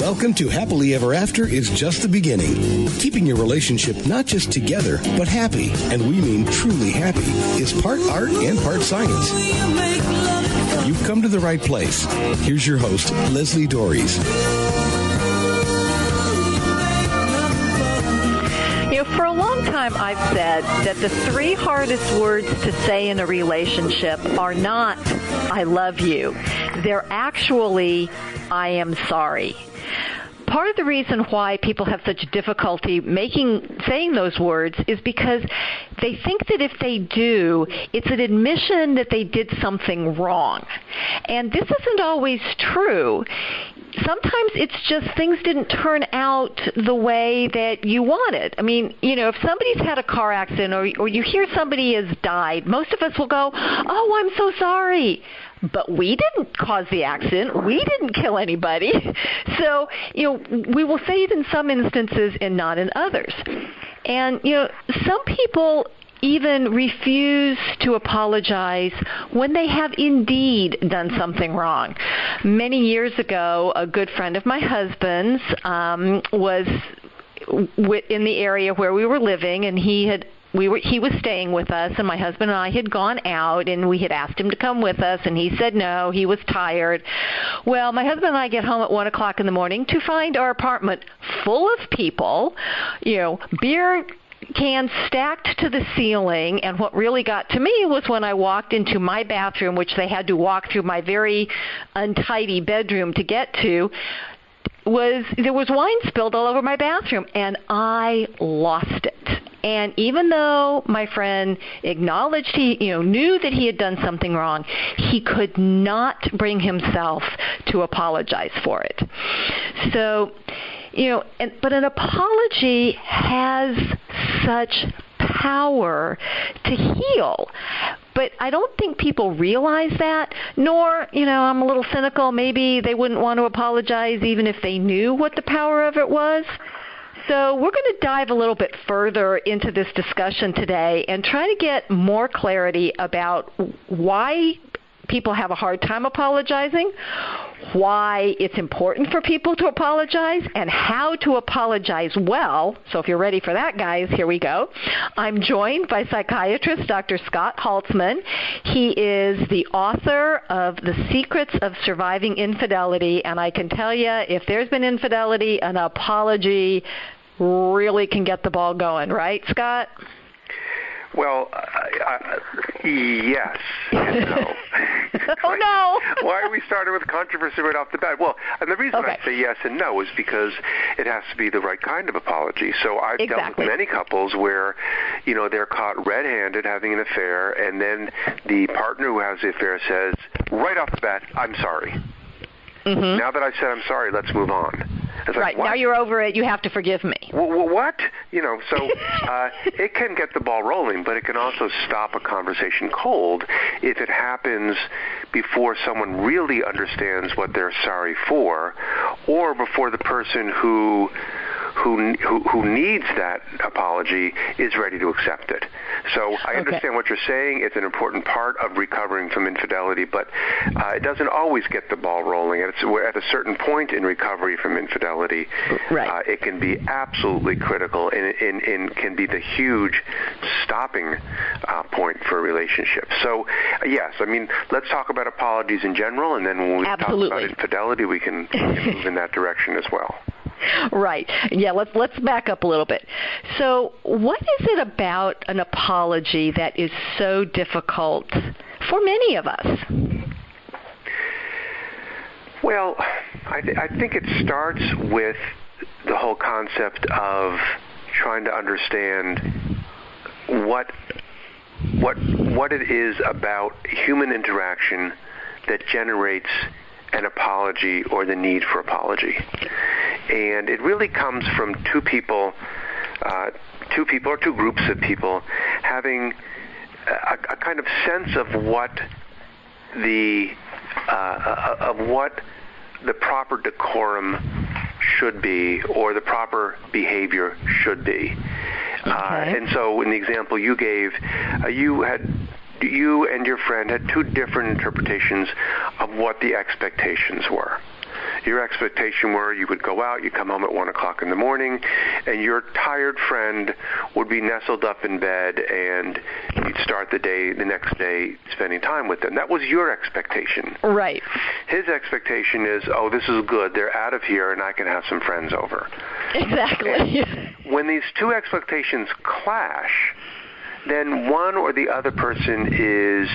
Welcome to Happily Ever After is just the beginning. Keeping your relationship not just together, but happy, and we mean truly happy, is part art and part science. You've come to the right place. Here's your host, Leslie Dories. For a long time, I've said that the three hardest words to say in a relationship are not, I love you. They're actually, I am sorry. Part of the reason why people have such difficulty saying those words is because they think that if they do, it's an admission that they did something wrong. And this isn't always true. Sometimes it's just things didn't turn out the way that you wanted. I mean, if somebody's had a car accident or you hear somebody has died, most of us will go, oh, I'm so sorry. But we didn't cause the accident. We didn't kill anybody. So, we will say it in some instances and not in others. And, some people even refuse to apologize when they have indeed done something wrong. Many years ago, a good friend of my husband's was in the area where we were living, and he was staying with us, and my husband and I had gone out, and we had asked him to come with us, and he said no, he was tired. Well, my husband and I get home at 1 o'clock in the morning to find our apartment full of people, beer cans stacked to the ceiling, and what really got to me was when I walked into my bathroom, which they had to walk through my very untidy bedroom to get to, there was wine spilled all over my bathroom, and I lost it. And even though my friend acknowledged he knew that he had done something wrong, he could not bring himself to apologize for it. So, but an apology has such power to heal. But I don't think people realize that, nor, I'm a little cynical, maybe they wouldn't want to apologize even if they knew what the power of it was. So we're going to dive a little bit further into this discussion today and try to get more clarity about why people have a hard time apologizing, why it's important for people to apologize, and how to apologize well. So if you're ready for that, guys, here we go. I'm joined by psychiatrist Dr. Scott Haltzman. He is the author of The Secrets of Surviving Infidelity, and I can tell you, if there's been infidelity, an apology really can get the ball going, right, Scott? Well, yes and no. Oh, no. Why are we starting with controversy right off the bat? Well, and the reason I say yes and no is because it has to be the right kind of apology. So I've dealt with many couples where, they're caught red-handed having an affair, and then the partner who has the affair says, right off the bat, I'm sorry. Mm-hmm. Now that I said I'm sorry, let's move on. It's right, now you're over it, you have to forgive me. What? So it can get the ball rolling, but it can also stop a conversation cold if it happens before someone really understands what they're sorry for, or before the person who needs that apology is ready to accept it. So I understand what you're saying. It's an important part of recovering from infidelity, but it doesn't always get the ball rolling. At a certain point in recovery from infidelity, it can be absolutely critical and can be the huge stopping point for a relationship. So, yes, let's talk about apologies in general, and then when we talk about infidelity, we can move in that direction as well. Right. Yeah, let's back up a little bit. So what is it about an apology that is so difficult for many of us? Well, I think it starts with the whole concept of trying to understand what it is about human interaction that generates an apology or the need for apology. And it really comes from two people or two groups of people having a kind of sense of what the proper decorum should be, or the proper behavior should be. And so in the example you gave, you and your friend had two different interpretations of what the expectations were. your expectation were you would go out, you'd come home at 1 o'clock in the morning, and your tired friend would be nestled up in bed, and you'd start the next day spending time with them. That was your expectation. Right. His expectation is, oh, this is good. They're out of here, and I can have some friends over. Exactly. And when these two expectations clash, then one or the other person is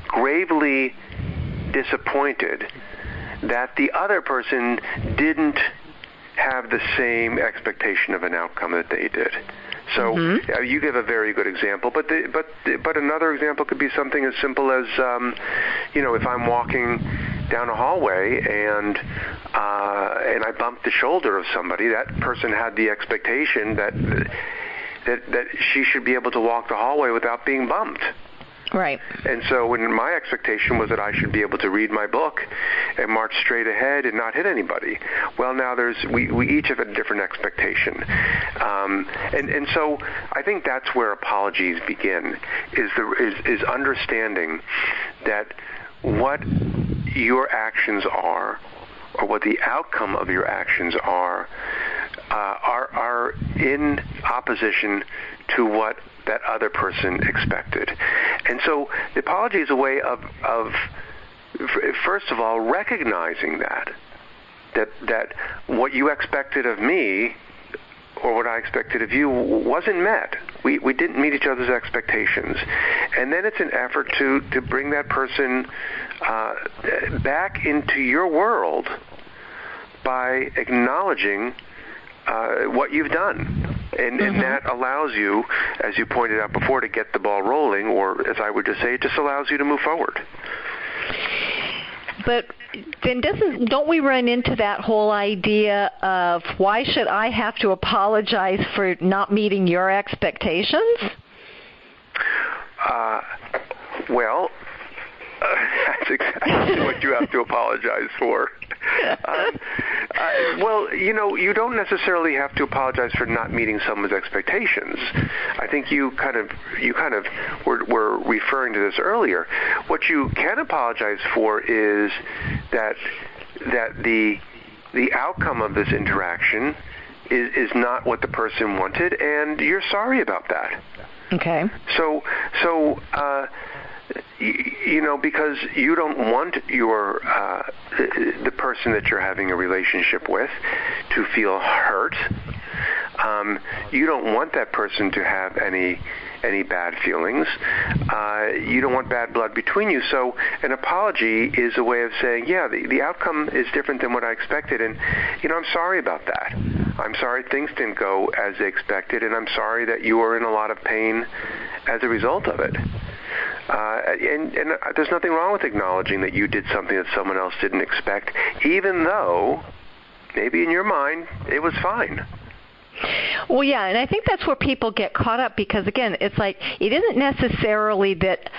gravely disappointed that the other person didn't have the same expectation of an outcome that they did. So you give a very good example, but another example could be something as simple as, if I'm walking down a hallway and I bump the shoulder of somebody, that person had the expectation that she should be able to walk the hallway without being bumped. Right. And so when my expectation was that I should be able to read my book and march straight ahead and not hit anybody. Well, now we each have a different expectation. And so I think that's where apologies begin, is understanding that what your actions are, or what the outcome of your actions are in opposition to what that other person expected. And so the apology is a way of first of all, recognizing that what you expected of me or what I expected of you wasn't met. We didn't meet each other's expectations. And then it's an effort to bring that person back into your world by acknowledging what you've done. And that allows you, as you pointed out before, to get the ball rolling, or as I would just say, it just allows you to move forward. But then don't we run into that whole idea of why should I have to apologize for not meeting your expectations? Well, that's exactly what you have to apologize for. Well, you don't necessarily have to apologize for not meeting someone's expectations. I think you kind of were referring to this earlier. What you can apologize for is that the outcome of this interaction is not what the person wanted, and you're sorry about that. Okay. So because you don't want the person that you're having a relationship with to feel hurt. You don't want that person to have any bad feelings. You don't want bad blood between you. So an apology is a way of saying, yeah, the outcome is different than what I expected, and I'm sorry about that. I'm sorry things didn't go as they expected, and I'm sorry that you were in a lot of pain as a result of it. And there's nothing wrong with acknowledging that you did something that someone else didn't expect, even though maybe in your mind it was fine. Well, yeah, and I think that's where people get caught up because, again, it's like it isn't necessarily that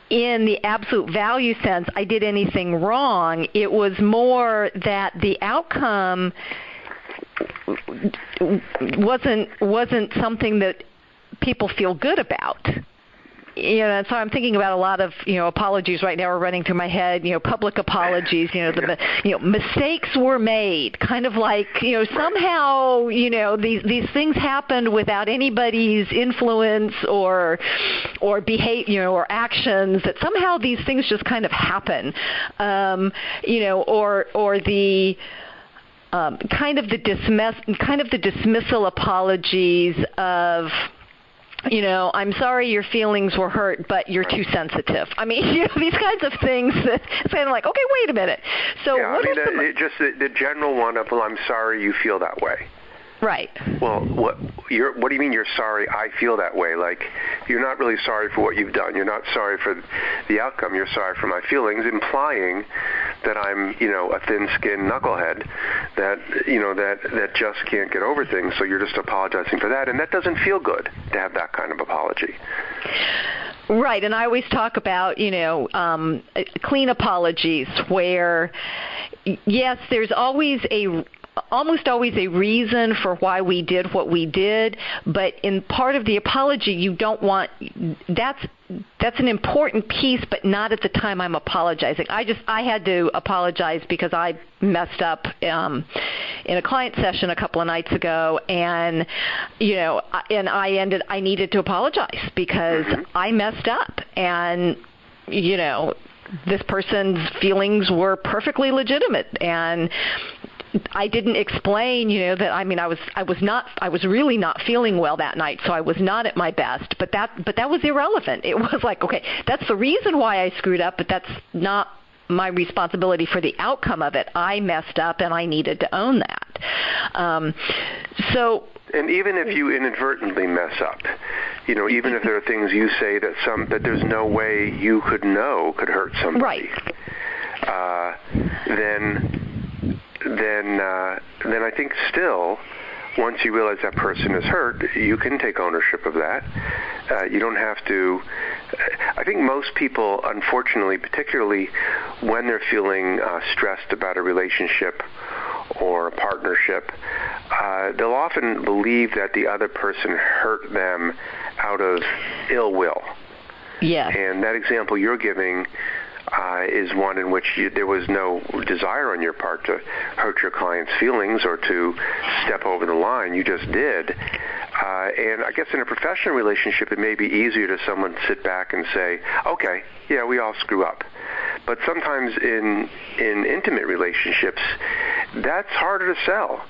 in the absolute value sense I did anything wrong. It was more that the outcome wasn't something that people feel good about. And so I'm thinking about a lot of, apologies right now are running through my head, public apologies, mistakes were made, kind of like, somehow, these things happened without anybody's influence or behavior, or actions, that somehow these things just kind of happen, or the kind of the dismissal apologies of, I'm sorry your feelings were hurt, but you're too sensitive. I mean, these kinds of things that it's kind of like, okay, wait a minute. So yeah, just the general one of, well, I'm sorry you feel that way. Right. Well, what do you mean you're sorry I feel that way? Like, you're not really sorry for what you've done. You're not sorry for the outcome. You're sorry for my feelings, implying that I'm, a thin-skinned knucklehead that just can't get over things. So you're just apologizing for that, and that doesn't feel good to have that kind of apology. Right, and I always talk about, clean apologies where, yes, there's always almost always a reason for why we did what we did, but in part of the apology, you don't want that's an important piece, but not at the time I'm apologizing. I had to apologize because I messed up in a client session a couple of nights ago, and I needed to apologize because I messed up, and this person's feelings were perfectly legitimate, and I didn't explain, that I was really not feeling well that night, so I was not at my best. But that was irrelevant. It was like, okay, that's the reason why I screwed up, but that's not my responsibility for the outcome of it. I messed up, and I needed to own that. And even if you inadvertently mess up, even if there are things you say that there's no way you could know could hurt somebody, right? Then I think still, once you realize that person is hurt, you can take ownership of that. You don't have to. I think most people, unfortunately, particularly when they're feeling stressed about a relationship or a partnership, they'll often believe that the other person hurt them out of ill will. Yeah. And that example you're giving is one in which there was no desire on your part to hurt your client's feelings or to step over the line. You just did. And I guess in a professional relationship, it may be easier to someone to sit back and say, okay, yeah, we all screw up. But sometimes in intimate relationships, that's harder to sell.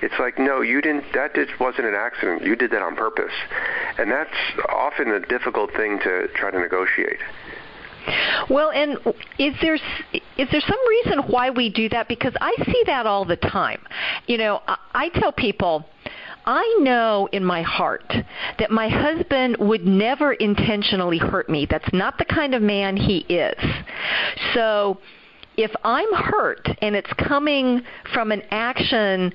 It's like, no, you didn't. That just wasn't an accident. You did that on purpose. And that's often a difficult thing to try to negotiate. Well, and is there some reason why we do that? Because I see that all the time. I tell people, I know in my heart that my husband would never intentionally hurt me. That's not the kind of man he is. So if I'm hurt and it's coming from an action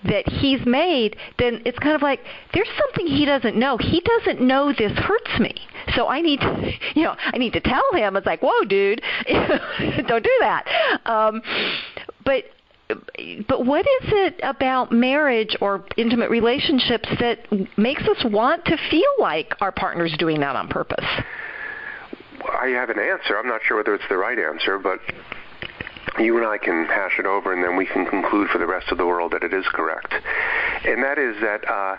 that he's made, then it's kind of like there's something he doesn't know. He doesn't know this hurts me. So I need to tell him. It's like, whoa, dude, don't do that. But what is it about marriage or intimate relationships that makes us want to feel like our partner's doing that on purpose? I have an answer. I'm not sure whether it's the right answer, but you and I can hash it over, and then we can conclude for the rest of the world that it is correct. And that is that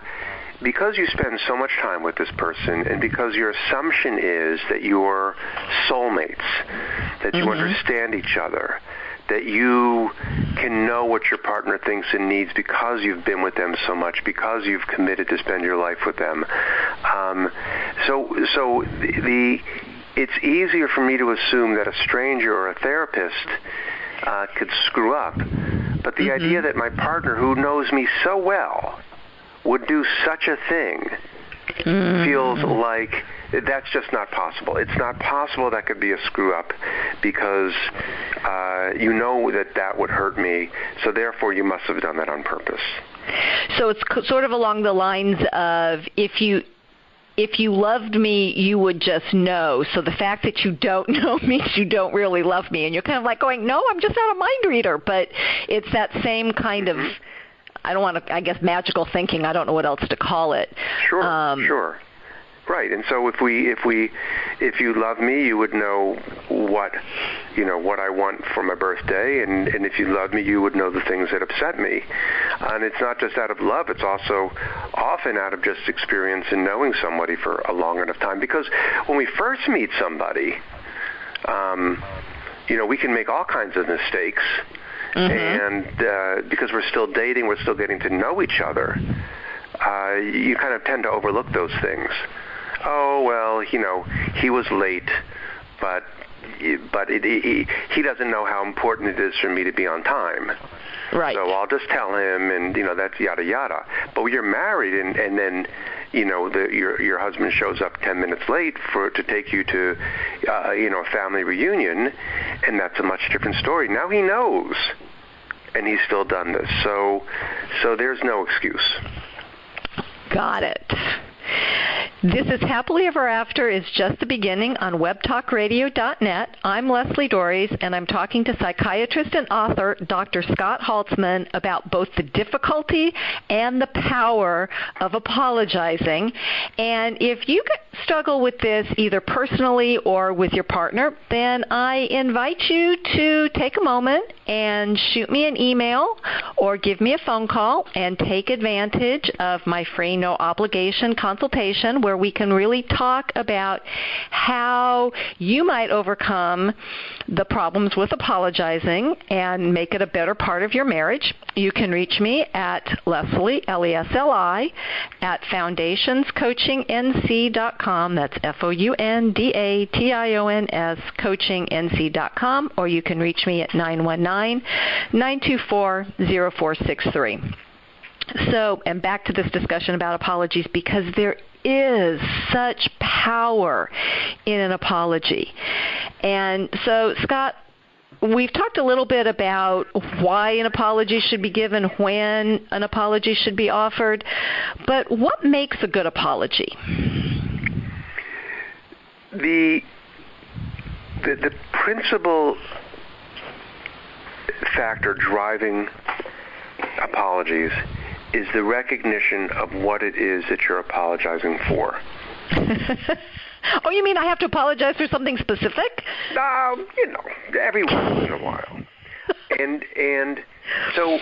because you spend so much time with this person, and because your assumption is that you're soulmates, that you understand each other, that you can know what your partner thinks and needs because you've been with them so much, because you've committed to spend your life with them. It's easier for me to assume that a stranger or a therapist could screw up. But the idea that my partner, who knows me so well, would do such a thing feels like that's just not possible. It's not possible that could be a screw-up because you know that would hurt me, so therefore you must have done that on purpose. So it's sort of along the lines of if you loved me, you would just know. So the fact that you don't know means you don't really love me. And you're kind of like going, no, I'm just not a mind reader. But it's that same kind of, I don't want to, I guess, magical thinking. I don't know what else to call it. Sure. Right. And so if you love me, you would know what I want for my birthday, and if you love me, you would know the things that upset me. And it's not just out of love; it's also often out of just experience in knowing somebody for a long enough time. Because when we first meet somebody, we can make all kinds of mistakes, and because we're still dating, we're still getting to know each other. You kind of tend to overlook those things. Oh, well, he was late, but he doesn't know how important it is for me to be on time. Right. So I'll just tell him, and that's yada yada. But when you're married, and then your husband shows up 10 minutes late to take you to a family reunion, and that's a much different story. Now he knows, and he's still done this. So there's no excuse. Got it. This is Happily Ever After is just the beginning on webtalkradio.net. I'm Leslie Dories, and I'm talking to psychiatrist and author Dr. Scott Haltzman about both the difficulty and the power of apologizing. And if you struggle with this either personally or with your partner, then I invite you to take a moment and shoot me an email or give me a phone call and take advantage of my free no-obligation consultation where we can really talk about how you might overcome the problems with apologizing and make it a better part of your marriage. You can reach me at Leslie, Lesli, at foundationscoachingnc.com. That's FOUNDATIONS, coachingnc.com, or you can reach me at 919-924-0463. So, and back to this discussion about apologies, because there is such power in an apology. And so, Scott, we've talked a little bit about why an apology should be given, when an apology should be offered, but what makes a good apology? The principal factor driving apologies is the recognition of what it is that you're apologizing for. Oh, you mean I have to apologize for something specific? Every once in a while. And so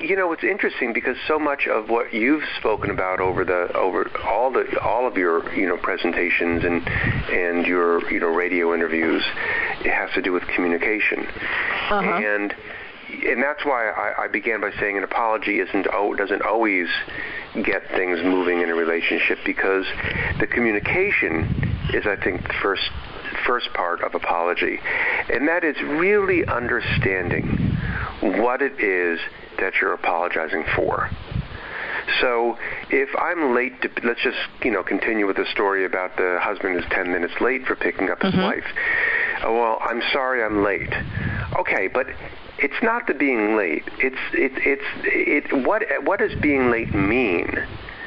it's interesting because so much of what you've spoken about over all of your presentations and your radio interviews, it has to do with communication. Uh-huh. And that's why I began by saying an apology doesn't always get things moving in a relationship, because the communication is, I think, the first part of apology, and that is really understanding what it is that you're apologizing for. So if I'm late let's just continue with the story about the husband who's 10 minutes late for picking up his wife. Oh, well, I'm sorry I'm late. Okay, but it's not the being late. What does being late mean?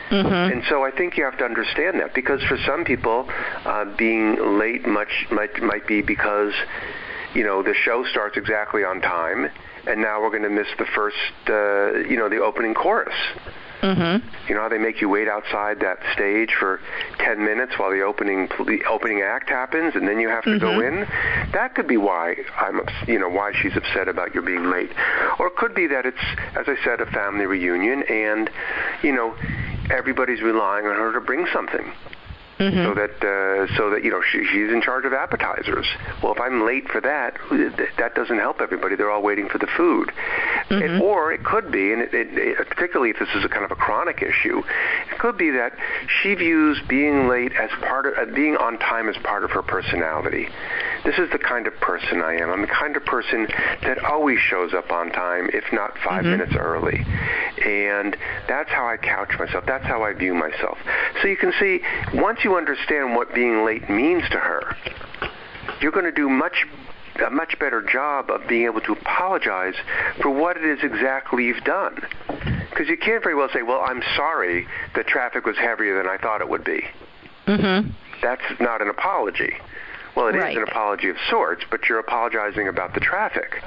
Mm-hmm. And so I think you have to understand that, because for some people, being late might be because the show starts exactly on time, and now we're going to miss the first the opening chorus. Mm-hmm. You know how they make you wait outside that stage for 10 minutes while the opening act happens, and then you have to go in? That could be why why she's upset about your being late. Or it could be that it's, as I said, a family reunion, and everybody's relying on her to bring something. So that she's in charge of appetizers. Well, if I'm late for that doesn't help everybody. They're all waiting for the food. Or it could be, and particularly if this is a kind of a chronic issue, it could be that she views being late as part of being on time as part of her personality. This is the kind of person I am. I'm the kind of person that always shows up on time, if not 5 minutes early. And that's how I couch myself. That's how I view myself. So you can see, once you understand what being late means to her, you're going to do a much better job of being able to apologize for what it is exactly you've done. Because you can't very well say, well, I'm sorry that traffic was heavier than I thought it would be. That's not an apology. Well, it is an apology of sorts, but you're apologizing about the traffic.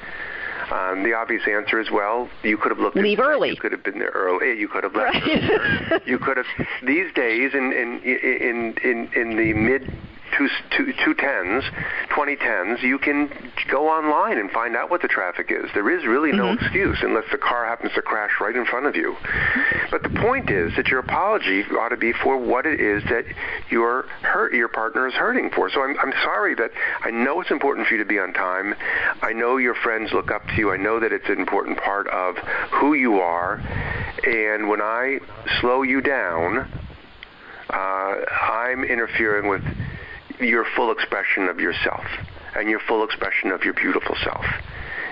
The obvious answer is, well, you could have leave early. You could have been there early. You could have left earlier. You could have. These days, in the mid 2010s, you can go online and find out what the traffic is. There is really no excuse unless the car happens to crash right in front of you. But the point is that your apology ought to be for what it is that your partner is hurting for. So I'm sorry that I know it's important for you to be on time. I know your friends look up to you. I know that it's an important part of who you are. And when I slow you down, I'm interfering with your full expression of yourself and your full expression of your beautiful self.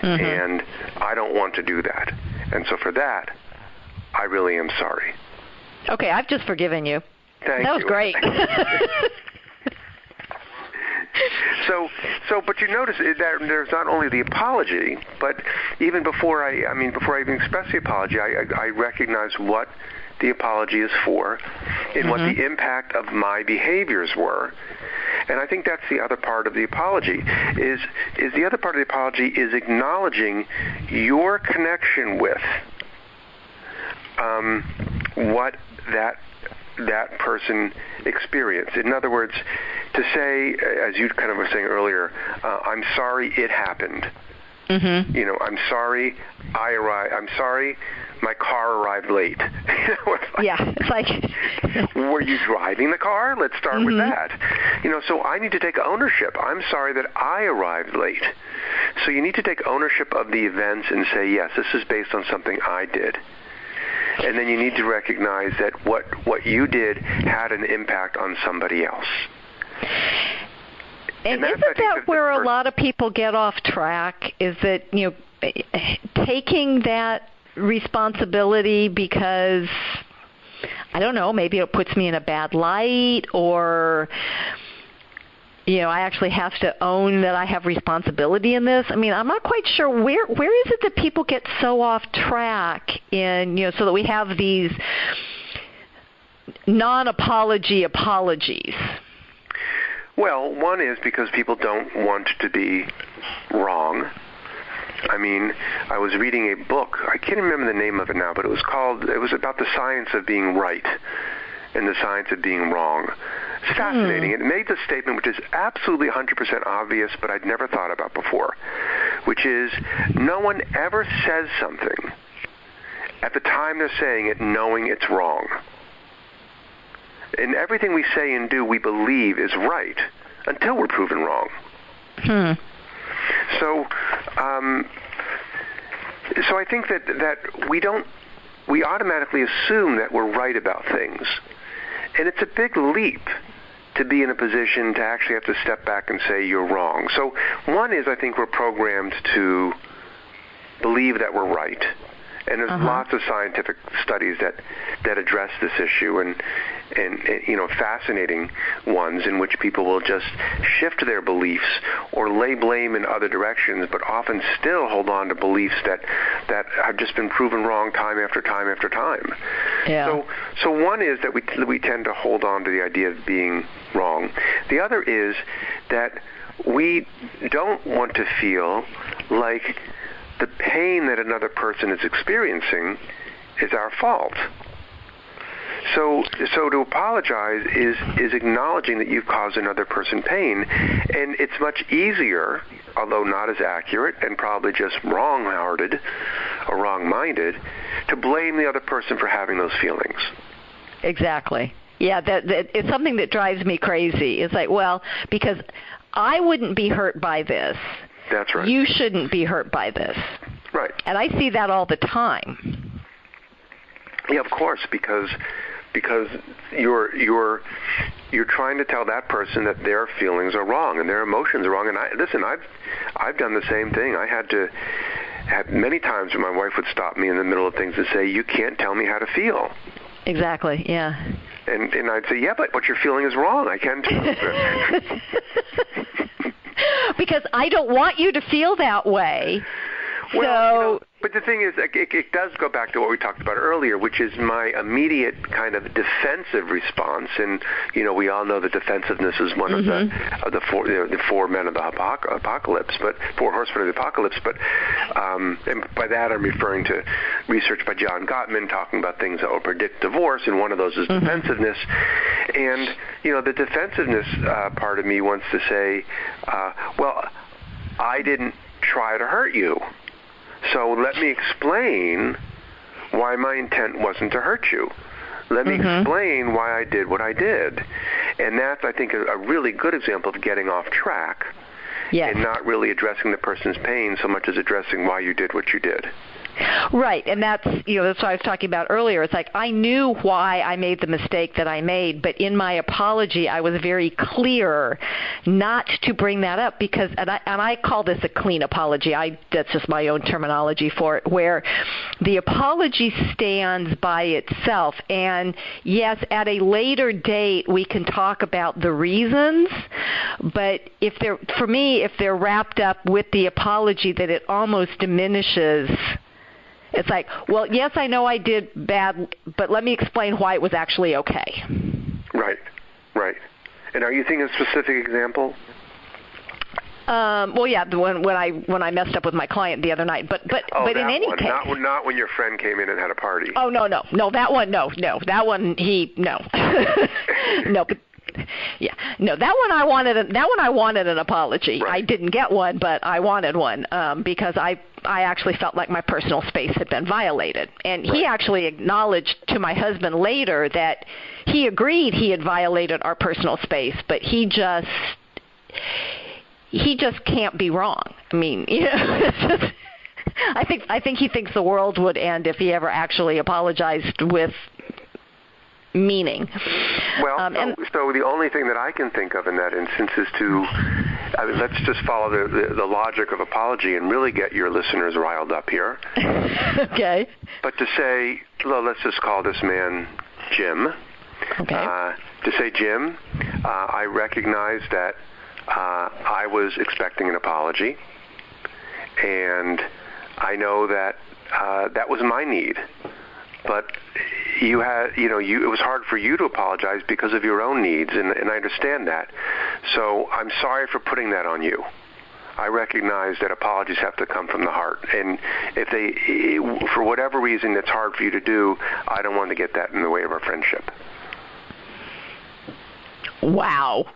And I don't want to do that. And so for that, I really am sorry. Okay, I've just forgiven you. Thank you. That was great. But you notice that there's not only the apology, but even before I even express the apology, I recognize what the apology is for and what the impact of my behaviors were. And I think that's the other part of the apology, is the other part of the apology is acknowledging your connection with what that person experienced. In other words, to say, as you kind of were saying earlier, I'm sorry it happened. Mm-hmm. I'm sorry I'm sorry my car arrived late. It's like were you driving the car? Let's start with that. So I need to take ownership. I'm sorry that I arrived late. So you need to take ownership of the events and say, yes, this is based on something I did. And then you need to recognize that what you did had an impact on somebody else. And isn't that where a lot of people get off track, is that, taking that responsibility because, I don't know, maybe it puts me in a bad light, or, I actually have to own that I have responsibility in this. I mean, I'm not quite sure where is it that people get so off track in, so that we have these non-apology apologies. Well, one is because people don't want to be wrong. I mean, I was reading a book. I can't remember the name of it now, but it was about the science of being right and the science of being wrong. It's fascinating. It made the statement, which is absolutely 100% obvious, but I'd never thought about before, which is no one ever says something at the time they're saying it knowing it's wrong. And everything we say and do we believe is right until we're proven wrong. So I think that we automatically assume that we're right about things. And it's a big leap to be in a position to actually have to step back and say you're wrong. So one is, I think we're programmed to believe that we're right. And there's lots of scientific studies that address this issue, and fascinating ones in which people will just shift their beliefs or lay blame in other directions, but often still hold on to beliefs that have just been proven wrong time after time after time. Yeah. So one is that we tend to hold on to the idea of being wrong. The other is that we don't want to feel like the pain that another person is experiencing is our fault. So to apologize is acknowledging that you've caused another person pain, and it's much easier, although not as accurate and probably just wrong-hearted or wrong-minded, to blame the other person for having those feelings. Exactly. Yeah, that it's something that drives me crazy. It's like, well, because I wouldn't be hurt by this. That's right. You shouldn't be hurt by this. Right. And I see that all the time. Yeah, of course, because you're trying to tell that person that their feelings are wrong and their emotions are wrong. And I've done the same thing. I had to have many times when my wife would stop me in the middle of things and say, "You can't tell me how to feel." Exactly. Yeah. And I'd say, "Yeah, but what you're feeling is wrong. I can't tell." Because I don't want you to feel that way. Well, but the thing is, it does go back to what we talked about earlier, which is my immediate kind of defensive response. And we all know that defensiveness is one of the four men of the apocalypse, but four horsemen of the apocalypse. But and by that I'm referring to research by John Gottman talking about things that will predict divorce, and one of those is defensiveness. And the defensiveness part of me wants to say, well, I didn't try to hurt you. So let me explain why my intent wasn't to hurt you. Let me explain why I did what I did. And that's, I think, a really good example of getting off track. Yes. And not really addressing the person's pain so much as addressing why you did what you did. Right, and that's what I was talking about earlier. It's like I knew why I made the mistake that I made, but in my apology, I was very clear not to bring that up because, and I call this a clean apology. That's just my own terminology for it, where the apology stands by itself. And yes, at a later date, we can talk about the reasons, but if they're wrapped up with the apology, that it almost diminishes. It's like, well, yes, I know I did bad, but let me explain why it was actually okay. Right. And are you thinking a specific example? Well, yeah, when I messed up with my client the other night, but in any case, not when your friend came in and had a party. Oh no, that one, no, that one no, but. Yeah, no, that one I wanted an apology. Right. I didn't get one, but I wanted one because I actually felt like my personal space had been violated. And he actually acknowledged to my husband later that he agreed he had violated our personal space, but he just can't be wrong. I mean, it's just, I think he thinks the world would end if he ever actually apologized with meaning. Well, so the only thing that I can think of in that instance is let's just follow the logic of apology and really get your listeners riled up here. Okay. But to say, well, let's just call this man Jim. Okay. To say, Jim, I recognize that I was expecting an apology, and I know that that was my need. But it was hard for you to apologize because of your own needs, and I understand that. So I'm sorry for putting that on you. I recognize that apologies have to come from the heart, and if for whatever reason it's hard for you to do, I don't want to get that in the way of our friendship. Wow.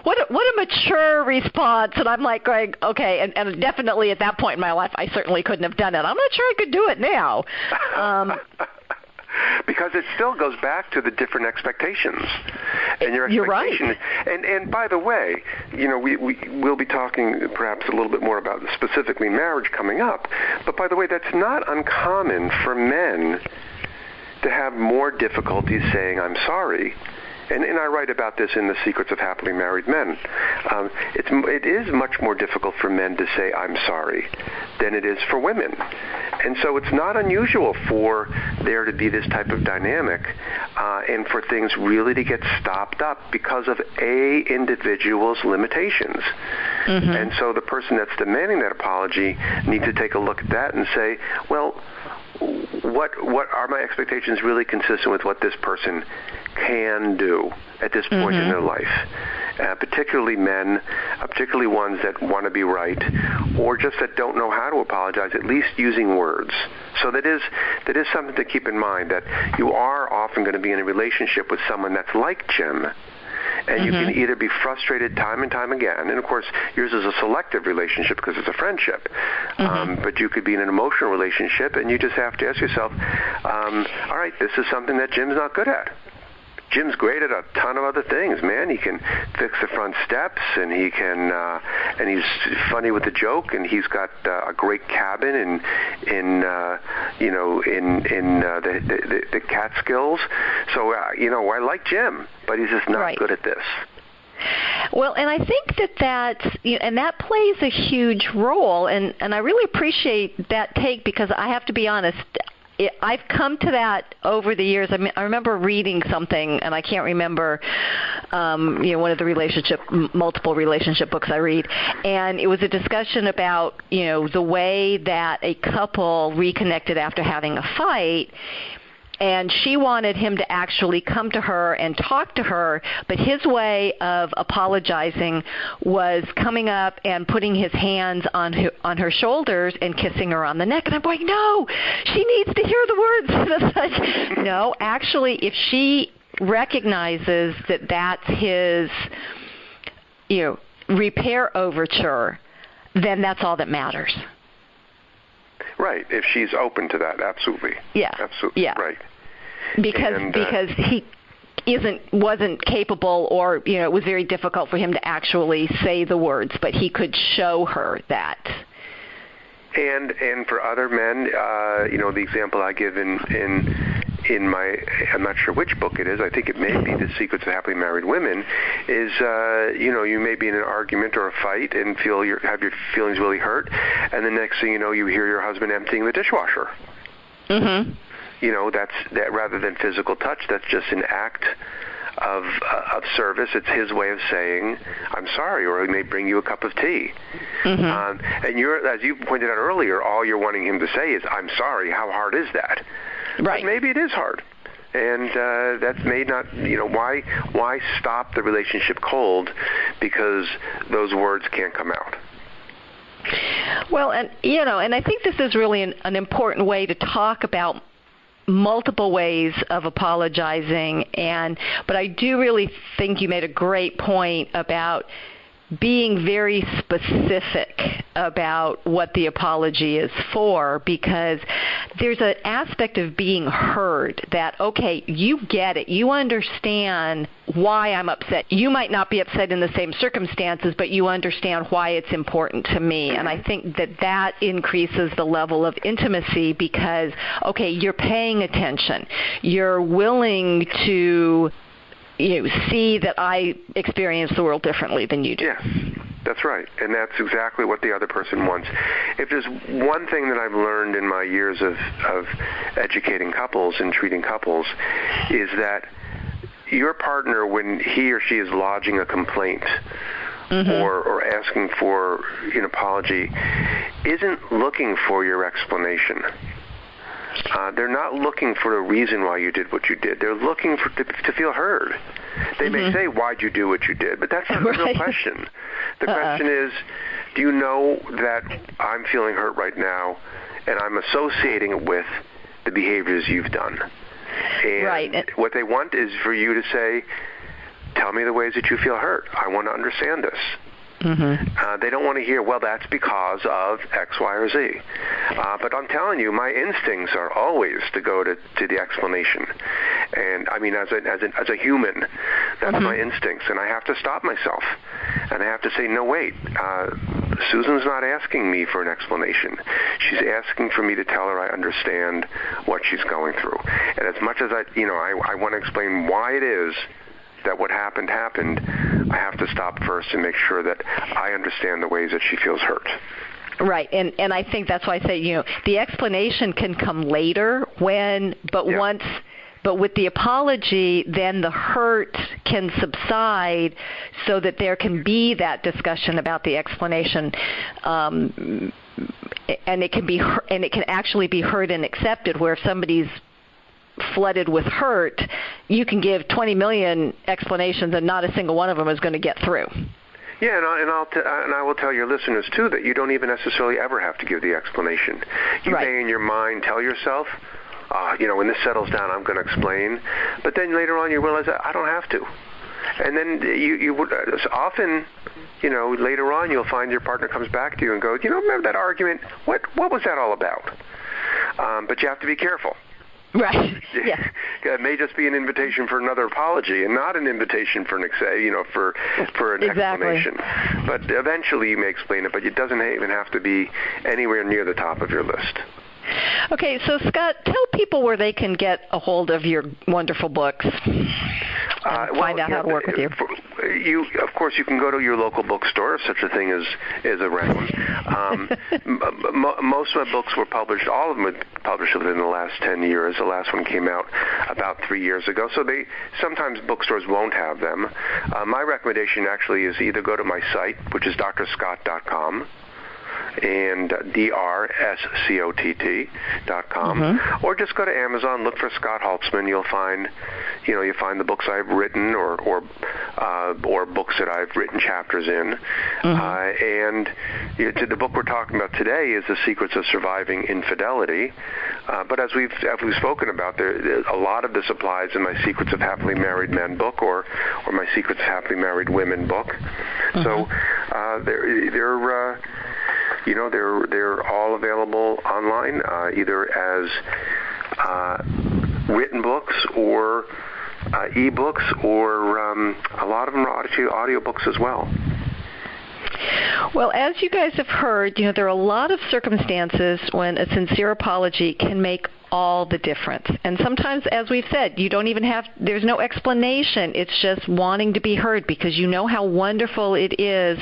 What a mature response. And I'm like going, okay, and definitely at that point in my life, I certainly couldn't have done it. I'm not sure I could do it now. Because it still goes back to the different expectations. And your expectation. You're right. And by the way, we'll be talking perhaps a little bit more about specifically marriage coming up. But by the way, that's not uncommon for men to have more difficulty saying, I'm sorry. And I write about this in The Secrets of Happily Married Men. It is much more difficult for men to say, I'm sorry, than it is for women. And so it's not unusual for there to be this type of dynamic and for things really to get stopped up because of a individual's limitations. Mm-hmm. And so the person that's demanding that apology needs to take a look at that and say, well, what are my expectations really consistent with what this person can do at this point in their life? Particularly men, particularly ones that want to be right, or just that don't know how to apologize, at least using words. So that is something to keep in mind, that you are often going to be in a relationship with someone that's like Jim, and you can either be frustrated time and time again, and of course yours is a selective relationship because it's a friendship, but you could be in an emotional relationship and you just have to ask yourself, all right, this is something that Jim's not good at. Jim's great at a ton of other things, man. He can fix the front steps, and he can, and he's funny with the joke, and he's got a great cabin in the Catskills. So I like Jim, but he's just not good at this. Well, and I think that plays a huge role, and I really appreciate that take, because I have to be honest, I've come to that over the years. I remember reading something, and I can't remember, one of the multiple relationship books I read, and it was a discussion about, the way that a couple reconnected after having a fight. And she wanted him to actually come to her and talk to her, but his way of apologizing was coming up and putting his hands on her shoulders and kissing her on the neck. And I'm going, no, she needs to hear the words. And it's like, no, actually, if she recognizes that that's his, repair overture, then that's all that matters. Right, if she's open to that, absolutely. Yeah. Absolutely, yeah. Right. Because he wasn't capable, or, it was very difficult for him to actually say the words, but he could show her that And for other men, the example I give in my, I'm not sure which book it is, I think it may be The Secrets of Happily Married Women, is, you may be in an argument or a fight and have your feelings really hurt, and the next thing you know, you hear your husband emptying the dishwasher. Mm-hmm. That rather than physical touch, that's just an act of service. It's his way of saying, I'm sorry, or he may bring you a cup of tea. Mm-hmm. And as you pointed out earlier, all you're wanting him to say is, I'm sorry, how hard is that? Right. But maybe it is hard. And that may not, why stop the relationship cold because those words can't come out? Well, and I think this is really an important way to talk about multiple ways of apologizing, but I do really think you made a great point about being very specific about what the apology is for, because there's an aspect of being heard that, okay, you get it. You understand why I'm upset. You might not be upset in the same circumstances, but you understand why it's important to me. And I think that increases the level of intimacy because, okay, you're paying attention. You're willing to see that I experience the world differently than you do. Yes, that's right. And that's exactly what the other person wants. If there's one thing that I've learned in my years of educating couples and treating couples, is that your partner, when he or she is lodging a complaint or asking for an apology, isn't looking for your explanation. They're not looking for a reason why you did what you did. They're looking to feel heard. They may say, why'd you do what you did? But that's not the real question. The question is, do you know that I'm feeling hurt right now, and I'm associating it with the behaviors you've done? And what they want is for you to say, tell me the ways that you feel hurt. I want to understand this. They don't want to hear, well, that's because of X, Y, or Z. But I'm telling you, my instincts are always to go to the explanation. And I mean, as a human, that's my instincts. And I have to stop myself. And I have to say, no, wait, Susan's not asking me for an explanation. She's asking for me to tell her I understand what she's going through. And as much as I want to explain why it is that what happened, I have to stop first and make sure that I understand the ways that she feels hurt. Right, and I think that's why I say, the explanation can come later but with the apology, then the hurt can subside so that there can be that discussion about the explanation, and it can actually be heard and accepted, where if somebody's flooded with hurt, you can give 20 million explanations and not a single one of them is going to get through. Yeah, and I will tell your listeners, too, that you don't even necessarily ever have to give the explanation. You may in your mind tell yourself, when this settles down, I'm going to explain. But then later on you realize I don't have to. And then you would often, later on you'll find your partner comes back to you and goes, remember that argument? What was that all about? But you have to be careful. Right. Yeah. It may just be an invitation for another apology, and not an invitation for an for an explanation. But eventually you may explain it, but it doesn't even have to be anywhere near the top of your list. Okay, so Scott, tell people where they can get a hold of your wonderful books and find out how to work with you. Of course, you can go to your local bookstore, if such a thing is around. Most of my books were published, all of them were published within the last 10 years. The last one came out about 3 years ago, so sometimes bookstores won't have them. My recommendation actually is either go to my site, which is drscott.com, and DRSCOTT.com, or just go to Amazon, look for Scott Holtzman. You'll find the books I've written, or books that I've written chapters in. And the book we're talking about today is The Secrets of Surviving Infidelity. But as we've spoken about, a lot of this applies in my Secrets of Happily Married Men book, or my Secrets of Happily Married Women book. So they're all available online, either as written books or e-books, or a lot of them are audio books as well. Well, as you guys have heard, there are a lot of circumstances when a sincere apology can make all the difference. And sometimes, as we've said, there's no explanation. It's just wanting to be heard, because you know how wonderful it is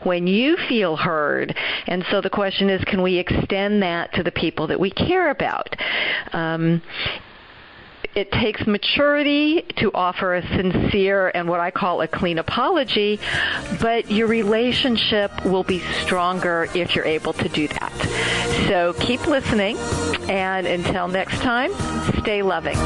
when you feel heard. And so the question is, can we extend that to the people that we care about? It takes maturity to offer a sincere and what I call a clean apology, but your relationship will be stronger if you're able to do that. So keep listening, and until next time, stay loving.